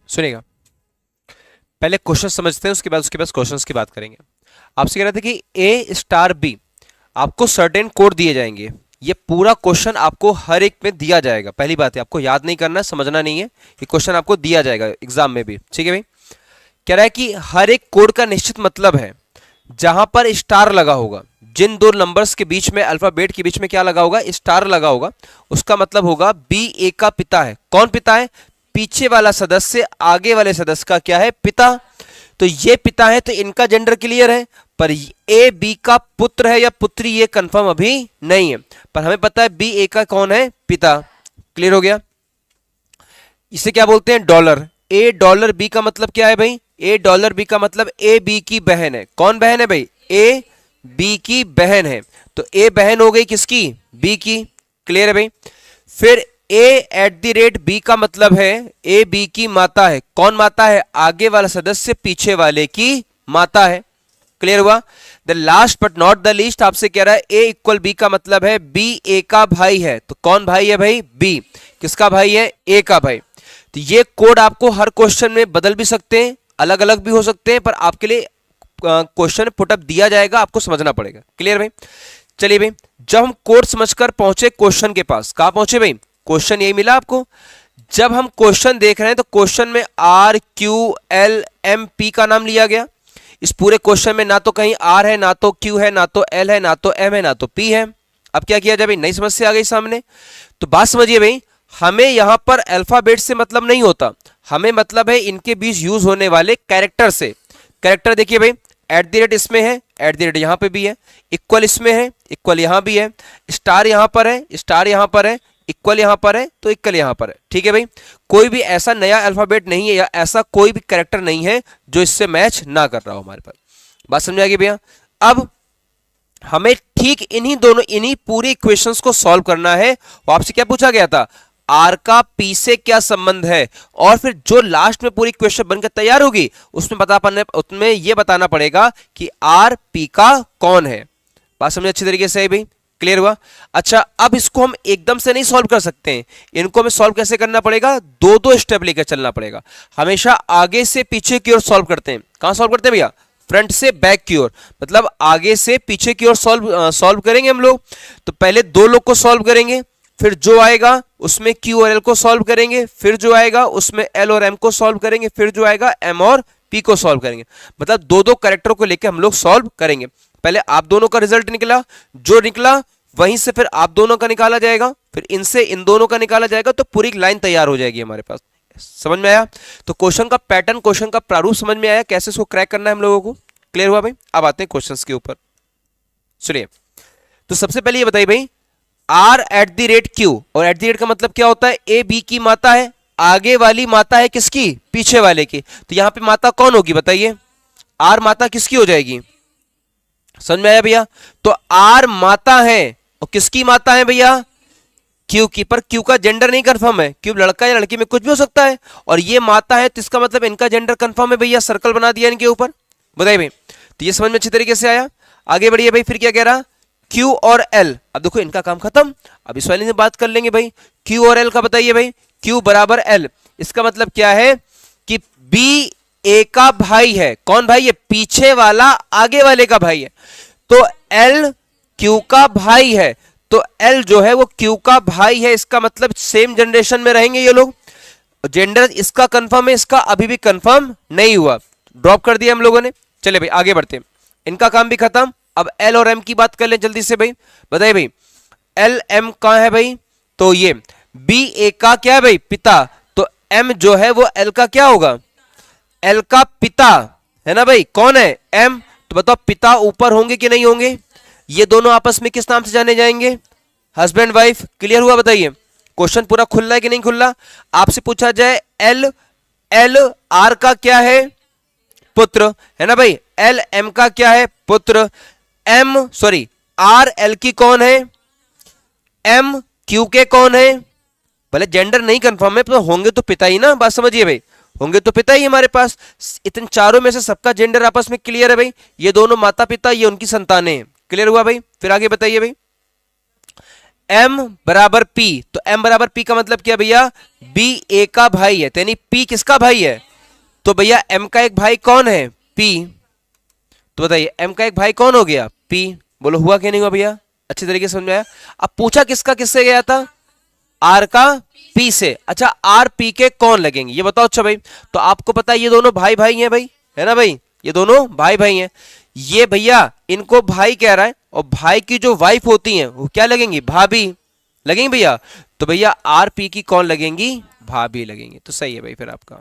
सुनिएगा, पहले क्वेश्चन समझते हैं, उसके बाद क्वेश्चंस की बात करेंगे। आपसे कह रहे थे कि ए स्टार बी, आपको सर्टेन कोड दिए जाएंगे। ये पूरा क्वेश्चन आपको हर एक में दिया जाएगा। पहली बात है, आपको याद नहीं करना, समझना नहीं है, ये क्वेश्चन आपको दिया जाएगा एग्जाम में भी। ठीक है भाई, कह रहा है कि हर एक कोड का निश्चित मतलब है। जहां पर स्टार लगा होगा, जिन दो नंबर्स के बीच में, अल्फाबेट के बीच में क्या लगा होगा, स्टार लगा होगा, उसका मतलब होगा बी ए का पिता है। कौन पिता है? पीछे वाला सदस्य आगे वाले सदस्य का क्या है? पिता। तो ये पिता है, तो इनका जेंडर क्लियर है। पर ए बी का पुत्र है या पुत्री, ये कंफर्म अभी नहीं है, पर हमें पता है बी ए का कौन है? पिता। क्लियर हो गया? इसे क्या बोलते हैं? डॉलर। ए डॉलर बी का मतलब क्या है भाई? ए डॉलर बी का मतलब ए बी की बहन है। कौन बहन है भाई? ए बी की बहन है। तो ए बहन हो गई किसकी? बी की। क्लियर है भाई? फिर ए एट द रेट बी का मतलब है ए बी की माता है। कौन माता है? आगे वाला सदस्य पीछे वाले की माता है। क्लियर हुआ? The last but not the least आपसे कह रहा है ए इक्वल बी का मतलब है बी ए का भाई है। तो कौन भाई है भाई? बी। किसका भाई है? ए का भाई। तो ये कोड आपको हर क्वेश्चन में बदल भी सकते हैं, अलग अलग भी हो सकते हैं, पर आपके लिए क्वेश्चन पुटअप दिया जाएगा, आपको समझना पड़ेगा। क्लियर भाई? चलिए भाई, जब हम कोड समझकर पहुंचे क्वेश्चन के पास, कहां पहुंचे भाई? क्वेश्चन यही मिला आपको। जब हम क्वेश्चन देख रहे हैं तो क्वेश्चन में R Q L M P का नाम लिया गया। इस पूरे क्वेश्चन में ना तो कहीं आर है, ना तो क्यू है, ना तो एल है, ना तो एम है, ना तो पी है। अब क्या किया जाए भाई? नई समस्या आ गई सामने। तो बात समझिए भाई, हमें यहां पर अल्फाबेट से मतलब नहीं होता, हमें मतलब है इनके बीच यूज होने वाले कैरेक्टर से। कैरेक्टर देखिए भाई, एट द रेट इसमें है, एट द रेट यहां पे भी है, इक्वल इसमें है, इक्वल यहां भी है, स्टार यहां पर है, स्टार यहां पर है, इक्वल यहां पर है, तो इक्वल यहां पर है। ठीक है भाई? कोई भी ऐसा नया अल्फाबेट नहीं है या ऐसा कोई भी कैरेक्टर नहीं है जो इससे मैच ना कर रहा हो हमारे पास। बात समझ आ गई भैया? अब हमें ठीक इन्हीं पूरी इक्वेशंस को सॉल्व करना है। और आपसे क्या पूछा गया था? आर का पी से क्या संबंध है, और फिर जो लास्ट में पूरी इक्वेशन बनकर तैयार होगी उसमें यह बताना पड़ेगा कि आर पी का कौन है। बात समझे अच्छी तरीके से है भाई? क्लियर हुआ? अच्छा, अब इसको हम एकदम से नहीं सॉल्व कर सकते हैं। इनको हमें सॉल्व कैसे करना पड़ेगा? दो दो स्टेप लेकर चलना पड़ेगा। हमेशा आगे से पीछे की ओर सॉल्व करते हैं। कहां सॉल्व करते हैं भैया? फ्रंट से बैक की ओर, मतलब आगे से पीछे की ओर सॉल्व करेंगे हम लोग। तो पहले दो लोग को सॉल्व करेंगे, फिर जो आएगा उसमें Q और L को सॉल्व करेंगे, फिर जो आएगा उसमें L और M को सॉल्व करेंगे, फिर जो आएगा M और P को सॉल्व करेंगे। मतलब दो दो कैरेक्टर को लेकर हम लोग सॉल्व करेंगे। पहले आप दोनों का रिजल्ट निकला, जो निकला वहीं से फिर आप दोनों का निकाला जाएगा, फिर इनसे इन दोनों का निकाला जाएगा, तो पूरी लाइन तैयार हो जाएगी हमारे पास। समझ में आया? तो क्वेश्चन का पैटर्न, क्वेश्चन का प्रारूप समझ में आया, कैसे इसको क्रैक करना है हम लोगों को। क्लियर हुआ भाई? अब आते हैं क्वेश्चंस के ऊपर। सुनिए, तो सबसे पहले ये बताइए भाई, R at the rate Q, और एट द रेट का मतलब क्या होता है? ए बी की माता है, आगे वाली माता है किसकी? पीछे वाले की। तो यहां पे माता कौन होगी बताइए? आर माता किसकी हो जाएगी? समझ में आया भैया? तो आर माता है, और किसकी माता है भैया? क्यू की। पर क्यू का जेंडर नहीं कंफर्म है, क्यू लड़का या लड़की में कुछ भी हो सकता है, और ये माता है, तो इसका मतलब इनका जेंडर कंफर्म है भैया। सर्कल बना दिया इनके ऊपर। बताइए भाई, तो ये समझ में अच्छी तरीके से आया? आगे बढ़िए भाई, फिर क्या कह रहा? Q और L। अब देखो इनका काम खत्म, अब इस वाले से बात कर लेंगे भाई। Q और L का बताइए भाई। Q बराबर L, इसका मतलब क्या है कि B A का भाई है। कौन भाई है? पीछे वाला आगे वाले का भाई है। तो L Q का भाई है, तो L जो है वो Q का भाई है, इसका मतलब सेम जनरेशन में रहेंगे ये लोग। जेंडर इसका कंफर्म है, इसका अभी भी कंफर्म नहीं हुआ, ड्रॉप कर दिया हम लोगों ने। चले भाई आगे बढ़ते हैं, इनका काम भी खत्म। अब L और M की बात कर लें जल्दी से भाई। बताइए भाई, L M कहां है भाई? तो ये B A का क्या है भाई? पिता। तो M जो है वो L का क्या होगा? L का पिता है ना भाई। कौन है? M। तो बताओ पिता ऊपर होंगे कि नहीं होंगे? ये दोनों आपस में किस नाम से जाने जाएंगे? Husband wife. क्लियर हुआ? बताइए, क्वेश्चन पूरा खुला है कि नहीं खुला? आपसे पूछा जाए L L R का क्या है? पुत्र है ना भाई। L M का क्या है? पुत्र। आर एल की कौन है? एम क्यू के कौन है? भले जेंडर नहीं कंफर्म है, तो होंगे तो पिता ही ना। बात समझिए भाई, होंगे तो पिता ही हमारे पास। इतने चारों में से सबका जेंडर आपस में क्लियर है भाई। ये दोनों माता पिता, ये उनकी संतानें हैं। क्लियर हुआ भाई? फिर आगे बताइए भाई, m बराबर p, तो m बराबर p का मतलब क्या भैया, b a का भाई है, यानी p किसका भाई है, तो भैया m का एक भाई कौन है, p। तो बताइए m का एक भाई कौन हो गया, p। बोलो हुआ क्या नहीं हुआ भैया, अच्छे तरीके से समझ में आया। अब पूछा किसका किससे गया था, r का p से। अच्छा r p के कौन लगेंगे ये बताओ। अच्छा भाई तो आपको पता है ये दोनों भाई भाई हैं भाई, है ना भाई, ये दोनों भाई भाई हैं। ये भैया इनको भाई कह रहा है, और भाई की जो वाइफ होती हैं वो क्या लगेंगी, भाभी लगेंगी भैया। तो भैया आर पी की कौन लगेंगी, भाभी लगेंगी। तो सही है भाई फिर आपका।